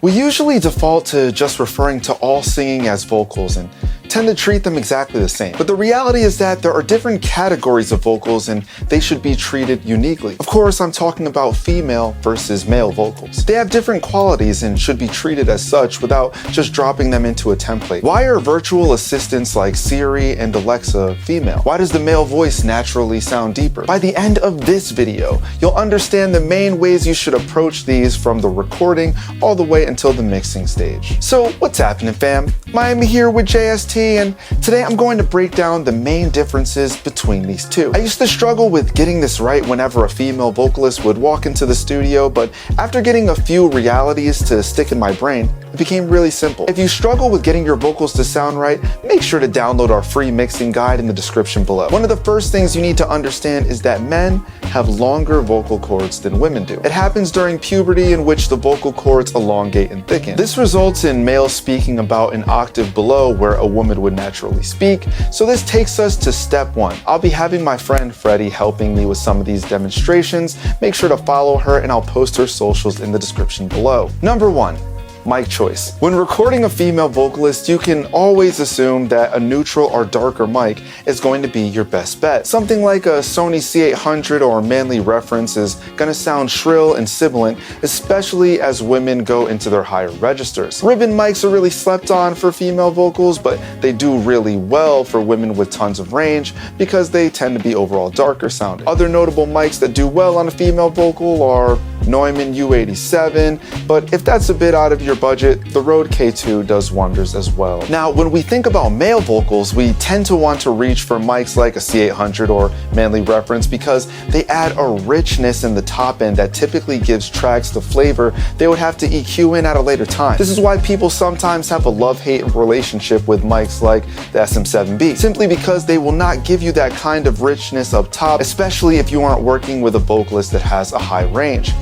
We usually default to just referring to all singing as vocals and tend to treat them exactly the same. But the reality is that there are different categories of vocals and they should be treated uniquely. Of course, I'm talking about female versus male vocals. They have different qualities and should be treated as such without just dropping them into a template. Why are virtual assistants like Siri and Alexa female? Why does the male voice naturally sound deeper? By the end of this video, you'll understand the main ways you should approach these from the recording all the way until the mixing stage. So what's happening, fam? Miami here with JST, and today I'm going to break down the main differences between these two. I used to struggle with getting this right whenever a female vocalist would walk into the studio, but after getting a few realities to stick in my brain, it became really simple. If you struggle with getting your vocals to sound right, make sure to download our free mixing guide in the description below. One of the first things you need to understand is that men have longer vocal cords than women do. It happens during puberty, in which the vocal cords elongate and thicken. This results in males speaking about an octave below where a woman would naturally speak. So this takes us to step one. I'll be having my friend Freddie helping me with some of these demonstrations. Make sure to follow her and I'll post her socials in the description below. Number one, mic choice. When recording a female vocalist, you can always assume that a neutral or darker mic is going to be your best bet. Something like a Sony C800 or Manly Reference is going to sound shrill and sibilant, especially as women go into their higher registers. Ribbon mics are really slept on for female vocals, but they do really well for women with tons of range because they tend to be overall darker sounding. Other notable mics that do well on a female vocal are Neumann U87, but if that's a bit out of your budget, the Rode K2 does wonders as well. Now, when we think about male vocals, we tend to want to reach for mics like a C800 or Manly Reference because they add a richness in the top end that typically gives tracks the flavor they would have to EQ in at a later time. This is why people sometimes have a love-hate relationship with mics like the SM7B, simply because they will not give you that kind of richness up top, especially if you aren't working with a vocalist that has a high range.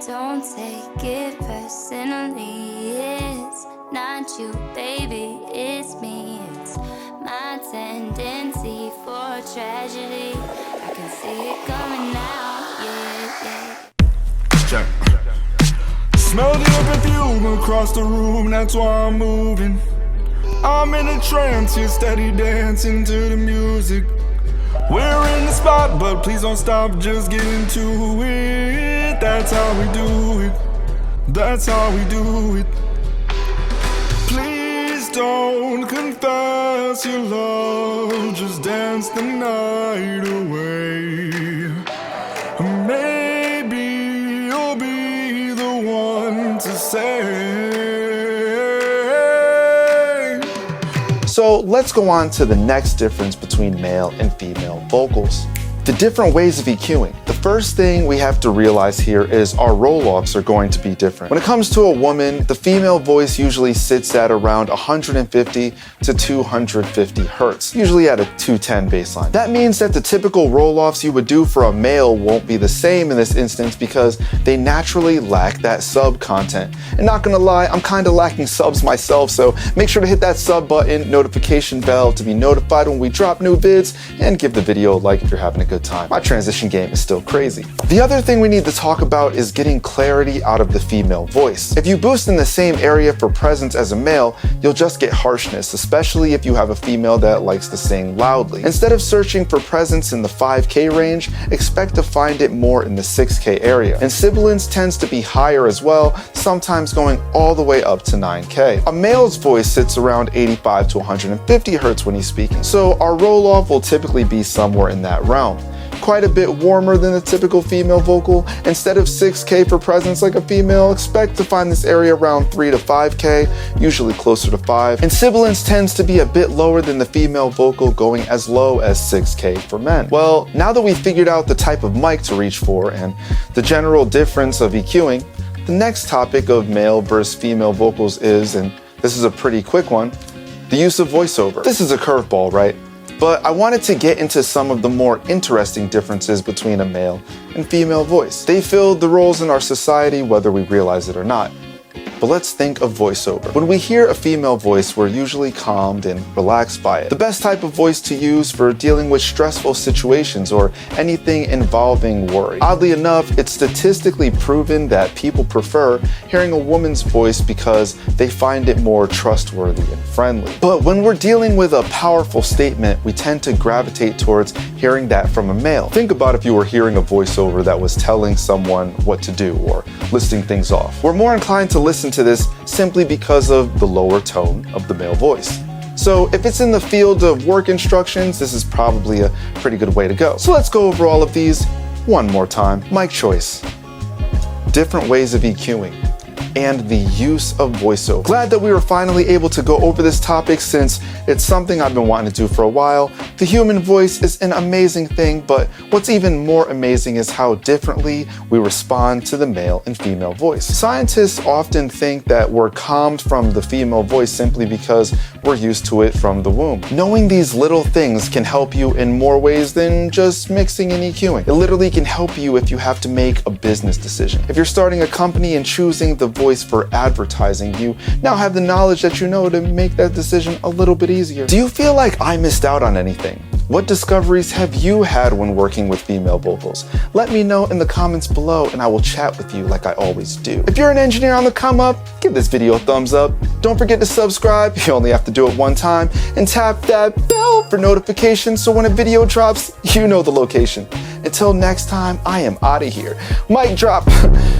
Don't take it personally, it's not you, baby, it's me. It's my tendency for tragedy. I can see it coming now, yeah. Check. Smell the perfume across the room, that's why I'm moving. I'm in a trance, you're steady dancing to the music. We're in the spot, but please don't stop, just get into it. That's how we do it. That's how we do it. Please don't confess your love, just dance the night away. Maybe you'll be the one to say. So let's go on to the next difference between male and female vocals. The different ways of EQing. The first thing we have to realize here is our roll-offs are going to be different. When it comes to a woman, the female voice usually sits at around 150 to 250 hertz, usually at a 210 baseline. That means that the typical roll-offs you would do for a male won't be the same in this instance because they naturally lack that sub content. And not gonna lie, I'm kinda lacking subs myself, so make sure to hit that sub button, notification bell to be notified when we drop new vids, and give the video a like if you're having a good time. My transition game is still crazy. The other thing we need to talk about is getting clarity out of the female voice. If you boost in the same area for presence as a male, you'll just get harshness, especially if you have a female that likes to sing loudly. Instead of searching for presence in the 5K range, expect to find it more in the 6K area. And sibilance tends to be higher as well, sometimes going all the way up to 9K. A male's voice sits around 85 to 150 hertz when he's speaking, so our roll-off will typically be somewhere in that realm. Quite a bit warmer than the typical female vocal. Instead of 6K for presence like a female, expect to find this area around 3 to 5K, usually closer to 5. And sibilance tends to be a bit lower than the female vocal, going as low as 6K for men. Well, now that we've figured out the type of mic to reach for and the general difference of EQing, the next topic of male versus female vocals is, and this is a pretty quick one, the use of voiceover. This is a curveball, right? But I wanted to get into some of the more interesting differences between a male and female voice. They fill the roles in our society whether we realize it or not. But let's think of voiceover. When we hear a female voice, we're usually calmed and relaxed by it. The best type of voice to use for dealing with stressful situations or anything involving worry. Oddly enough, it's statistically proven that people prefer hearing a woman's voice because they find it more trustworthy and friendly. But when we're dealing with a powerful statement, we tend to gravitate towards hearing that from a male. Think about if you were hearing a voiceover that was telling someone what to do or listing things off. We're more inclined to listen to this simply because of the lower tone of the male voice. So if it's in the field of work instructions, this is probably a pretty good way to go. So let's go over all of these one more time. Mic choice, different ways of EQing, and the use of voiceover. Glad that we were finally able to go over this topic since it's something I've been wanting to do for a while. The human voice is an amazing thing, but what's even more amazing is how differently we respond to the male and female voice. Scientists often think that we're calmed from the female voice simply because we're used to it from the womb. Knowing these little things can help you in more ways than just mixing and EQing. It literally can help you if you have to make a business decision. If you're starting a company and choosing the voice for advertising, you now have the knowledge that you know to make that decision a little bit easier. Do you feel like I missed out on anything? What discoveries have you had when working with female vocals? Let me know in the comments below and I will chat with you like I always do. If you're an engineer on the come up, give this video a thumbs up. Don't forget to subscribe, you only have to do it one time, and tap that bell for notifications so when a video drops, you know the location. Until next time, I am out of here. Mic drop.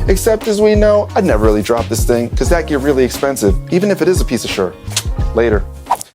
Except as we know, I'd never really drop this thing because that gear really expensive, even if it is a piece of shirt. Later.